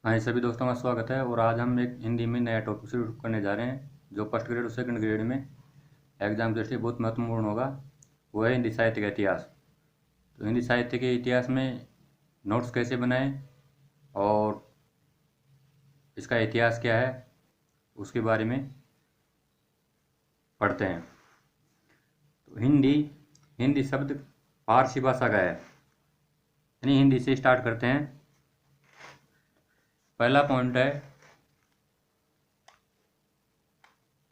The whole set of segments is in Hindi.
हाँ जी, सभी दोस्तों का स्वागत है। और आज हम एक हिंदी में नया टॉपिक शुरू करने जा रहे हैं जो फर्स्ट ग्रेड और सेकंड ग्रेड में एग्जाम के लिए बहुत महत्वपूर्ण होगा। वो है हिंदी साहित्य का इतिहास। तो हिंदी साहित्य के इतिहास में नोट्स कैसे बनाएं और इसका इतिहास क्या है उसके बारे में पढ़ते हैं। तो हिंदी हिंदी शब्द फारसी भाषा का है, यानी हिंदी से स्टार्ट करते हैं। पहला पॉइंट है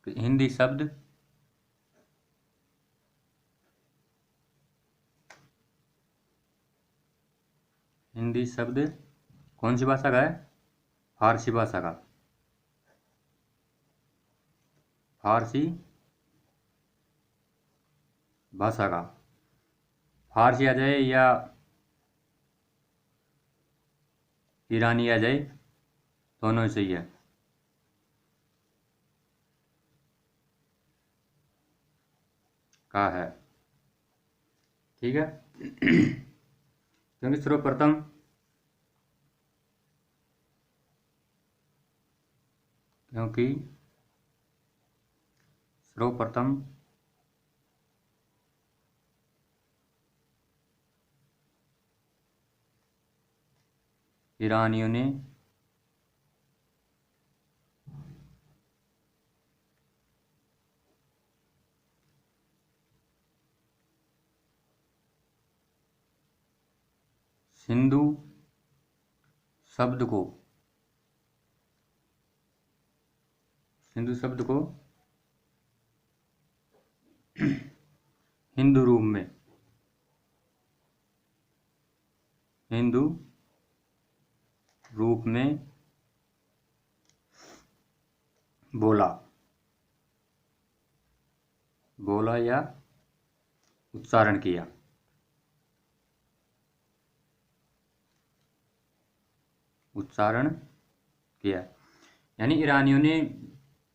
कि हिंदी शब्द कौन सी भाषा का है? फारसी भाषा का। फारसी भाषा का। फारसी आ जाए या ईरानी आ जाए, दोनों ही सही है। का है, ठीक है। क्योंकि सर्वप्रथम ईरानियों ने सिंधु शब्द को हिंदू रूप में हिंदू रूप में बोला या उच्चारण किया। यानी ईरानियों ने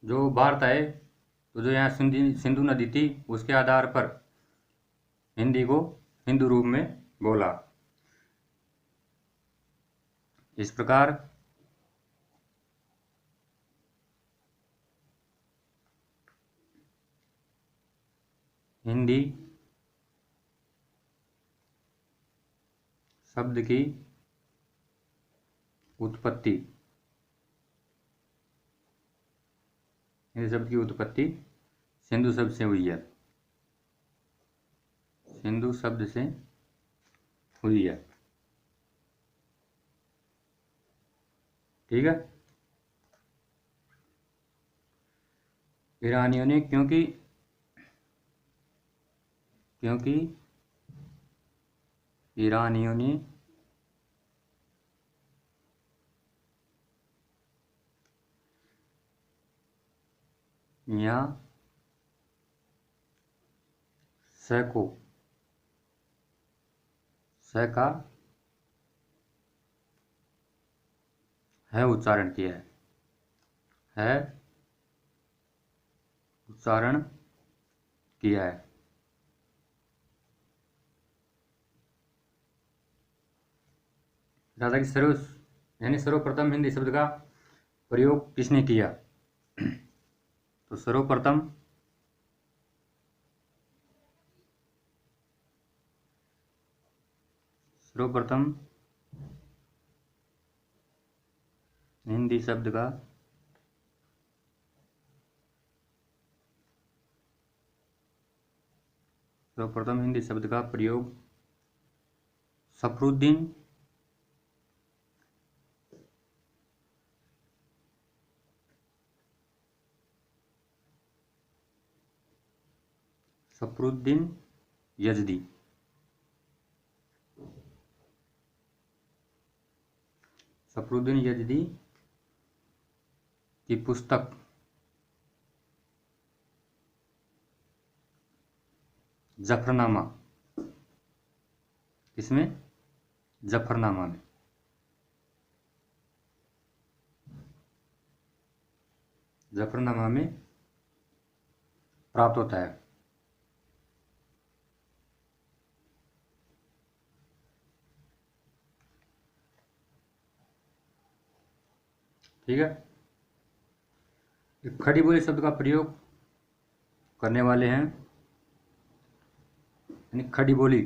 जो भारत आए तो जो यहाँ सिंधु नदी थी उसके आधार पर हिंदी को हिंदू रूप में बोला। इस प्रकार हिंदी शब्द की उत्पत्ति सिंधु शब्द से हुई है। ठीक है। ईरानियों ने क्योंकि ईरानियों ने यहाँ स का है उच्चारण किया है दादा की सर्वप्रथम हिंदी शब्द का प्रयोग किसने किया? तो सर्वप्रथम हिंदी शब्द का प्रयोग सफरुद्दीन यजदी की पुस्तक जफरनामा। इसमें जफरनामा में प्राप्त होता है। ठीक है। खड़ी बोली शब्द का प्रयोग करने वाले हैं, यानी खड़ी बोली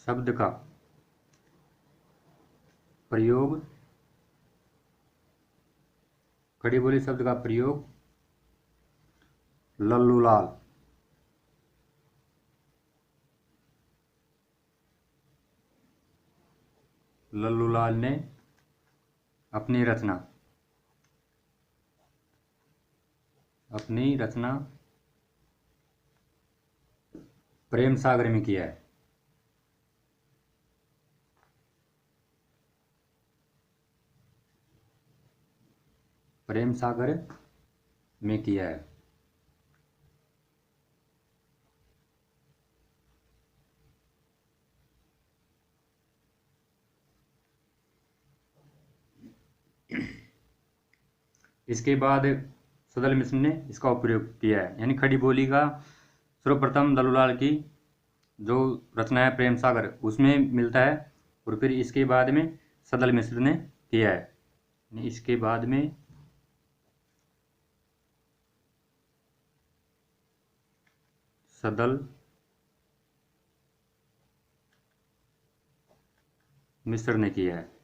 शब्द का प्रयोग लल्लूलाल ने अपनी रचना प्रेम सागर में किया है। प्रेम सागर में किया है। इसके बाद सदल मिश्र ने इसका उपयोग किया है, यानी खड़ी बोली का सर्वप्रथम लल्लूलाल की जो रचना है प्रेम सागर उसमें मिलता है, और फिर इसके बाद में सदल मिश्र ने किया है। इसके बाद में सदल मिश्र ने किया है।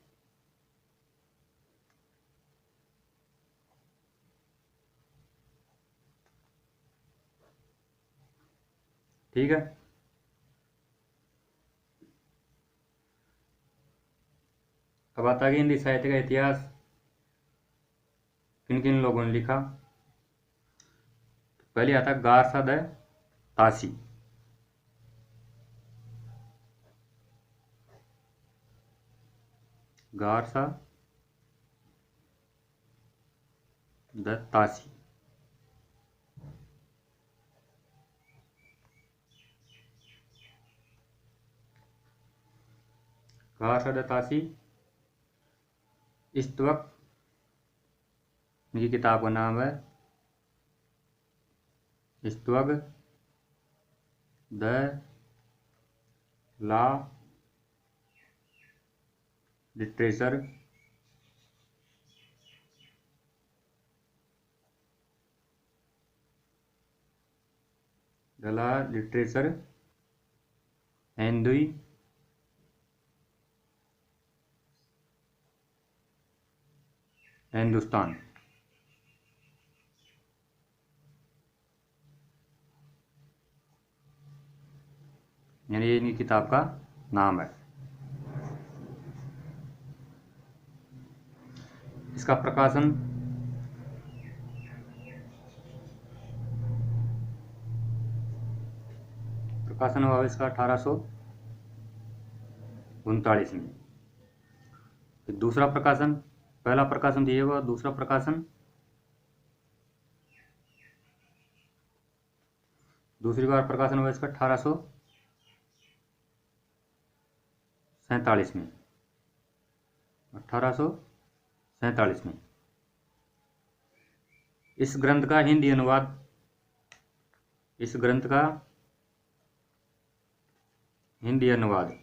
ठीक है। अब आता है हिंदी साहित्य का इतिहास किन किन लोगों ने लिखा। पहले आता Garcin de Tassy. Garcin de Tassy. Garcin de Tassy इस वक्त इनकी किताब का नाम है स्तवग द ला लिटरेचर एंड द हिंदुस्तान। यानी ये इनकी किताब का नाम है। इसका प्रकाशन हुआ इसका 1839 में। फिर दूसरा प्रकाशन, पहला प्रकाशन दिए हुआ, दूसरा प्रकाशन दूसरी बार प्रकाशन हुआ इसका 1847 में। 1847 में। इस ग्रंथ का हिंदी अनुवाद इस ग्रंथ का हिंदी अनुवाद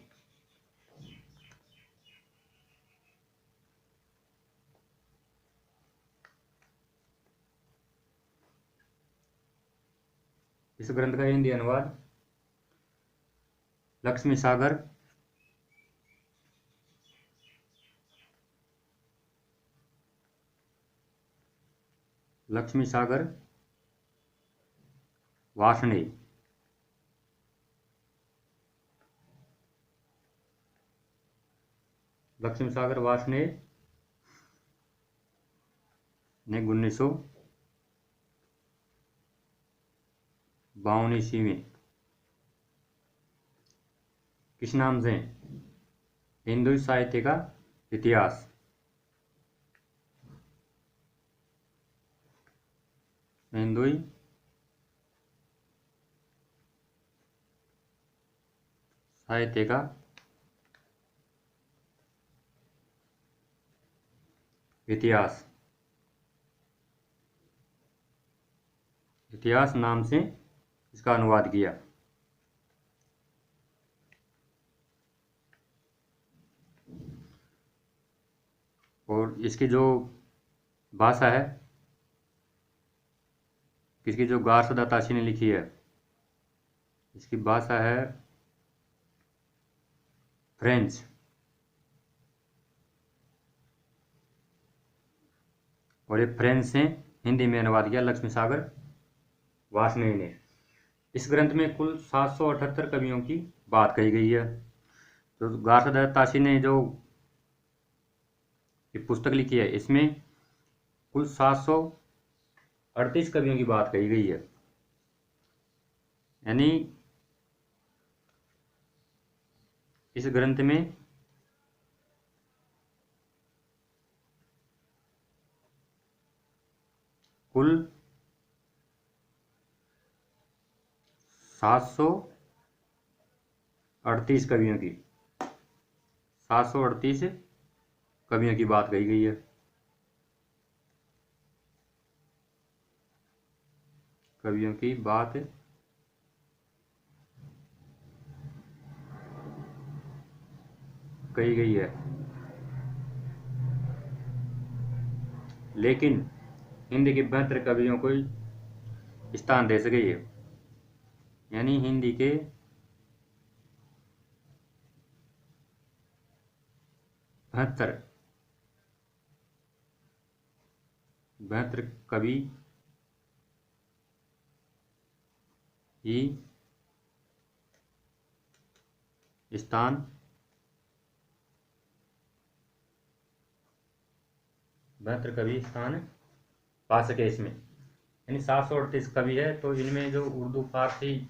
लक्ष्मी सागर वार्ष्णेय ने 1952 ईस्वी में किस नाम से हिंदू साहित्य का इतिहास हिंदू साहित्य का इतिहास नाम से इसका अनुवाद किया। और इसकी जो भाषा है, इसकी जो गार सदा ताशी ने लिखी है, इसकी भाषा है फ्रेंच। और ये फ्रेंच से हिंदी में अनुवाद किया लक्ष्मी सागर वार्ष्णेय ने। इस ग्रंथ में कुल 778 कवियों की बात कही गई है। तो गार सदा ताशी ने जो ये पुस्तक लिखी है, इसमें कुल 738 कवियों की बात कही गई है। यानी इस ग्रंथ में कुल 738 कवियों की 738 कवियों की बात कही गई है। कवियों की बात कही गई है, लेकिन हिंदी के 72 कवियों को स्थान दे सके ये। यानी हिंदी के 72 कवि ही स्थान पा सके इसमें। यानी 738 कवि है, तो इनमें जो उर्दू फारसी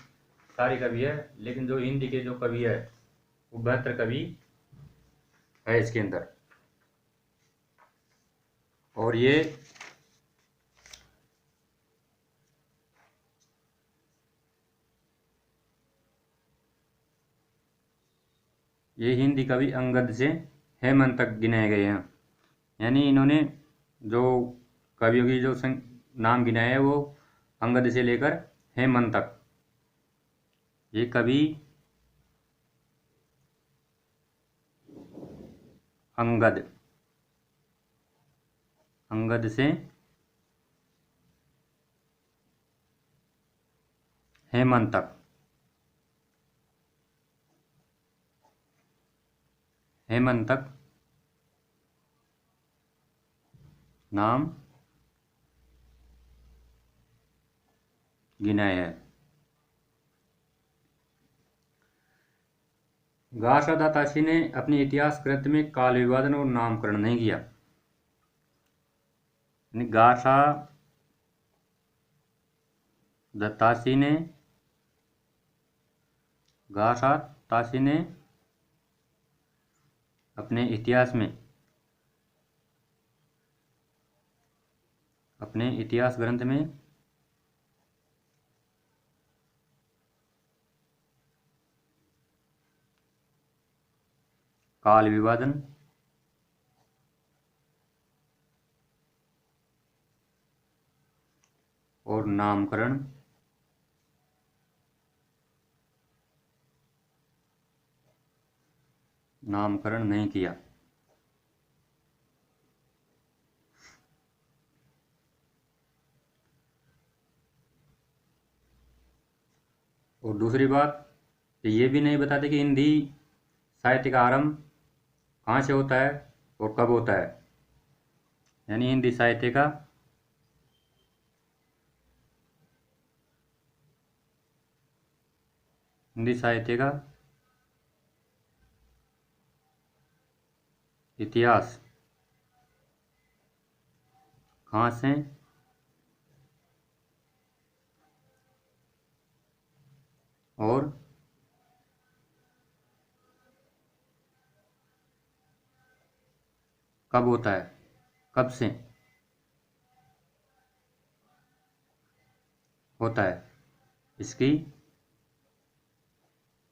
सारी कवि है, लेकिन जो हिंदी के जो कवि है वो 72 कवि है इसके अंदर। और ये हिंदी कवि अंगद से हेमंत तक गिनाए गए हैं। यानी इन्होंने जो कवियों की जो नाम गिनाए हैं वो अंगद से लेकर हेमंत तक। ये कवि अंगद से हेमंत तक नाम गिनाए हैं। गार सदा ताशी ने अपने इतिहास ग्रंथ में काल विभाजन और नामकरण नहीं किया। गार सदा ताशी ने अपने इतिहास ग्रंथ में काल विभाजन और नामकरण नहीं किया। और दूसरी बात ये भी नहीं बताते कि हिंदी साहित्य का आरंभ कहाँ से होता है और कब होता है। यानी हिंदी साहित्य का इतिहास कहाँ से और कब होता है, कब से होता है, इसकी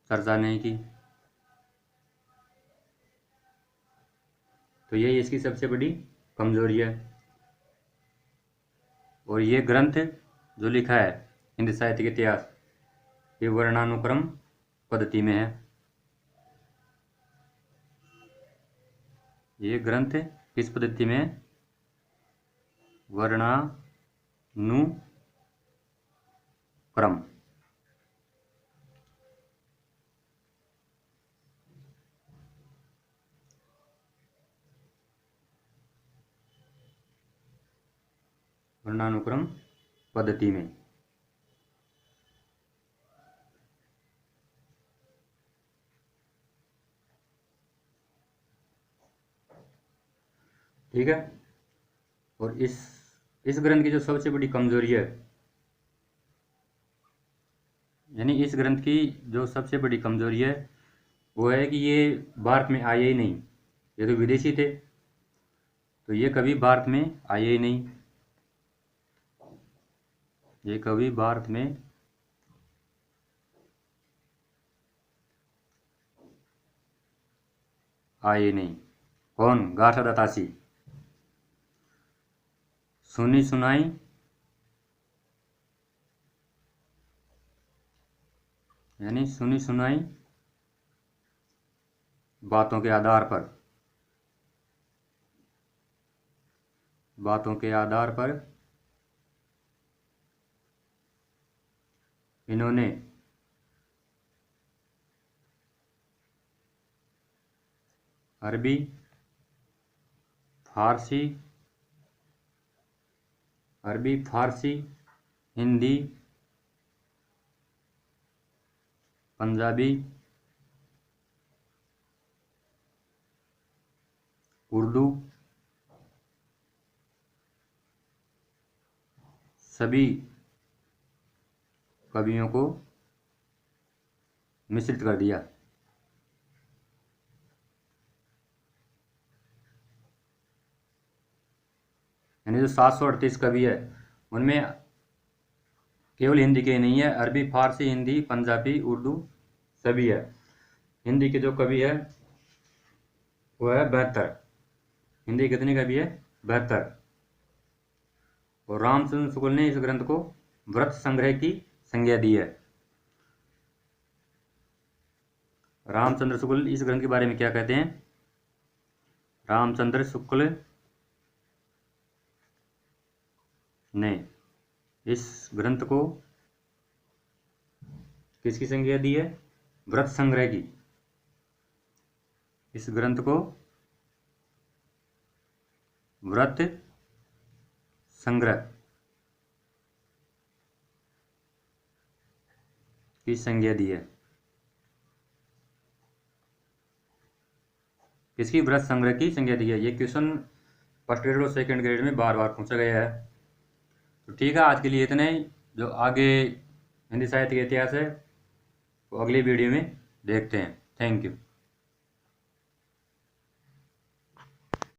चर्चा नहीं की। तो यही इसकी सबसे बड़ी कमजोरी है। और ये ग्रंथ जो लिखा है हिंदी साहित्य का इतिहास, ये वर्णानुक्रम पद्धति में है। ये ग्रंथ किस पद्धति में? वर्णानुक्रम। वर्णानुक्रम पद्धति में। ठीक है। और इस ग्रंथ की जो सबसे बड़ी कमजोरी है, यानी इस ग्रंथ की जो सबसे बड़ी कमजोरी है वो है कि ये भारत में आए ही नहीं। ये तो विदेशी थे, तो ये कभी भारत में आए ही नहीं। ये कभी भारत में आए नहीं। कौन? गाथा दत्तासी। सुनी सुनाई यानी सुनी सुनाई बातों के आधार पर इन्होंने अरबी, फारसी, हिंदी, पंजाबी, उर्दू सभी कवियों को मिश्रित कर दिया। यानी जो 738 कवि है उनमें केवल हिंदी के नहीं है, अरबी, फारसी, हिंदी, पंजाबी, उर्दू सभी है। हिंदी के जो कवि है वो है 72। हिंदी कितने कवि है? 72। और रामचंद्र शुक्ल ने इस ग्रंथ को व्रत संग्रह की संज्ञा दी है। रामचंद्र शुक्ल इस ग्रंथ के बारे में क्या कहते हैं? रामचंद्र शुक्ल ने इस ग्रंथ को किसकी संज्ञा दी है? व्रत संग्रह की। इस ग्रंथ को व्रत संग्रह की संज्ञा दी है। किसकी? व्रत संग्रह की संज्ञा दी है। ये क्वेश्चन फर्स्ट ग्रेड और सेकंड ग्रेड में बार बार पूछा गया है। तो ठीक है, आज के लिए इतना ही। जो आगे हिंदी साहित्य का इतिहास है वो अगली वीडियो में देखते हैं। Thank you.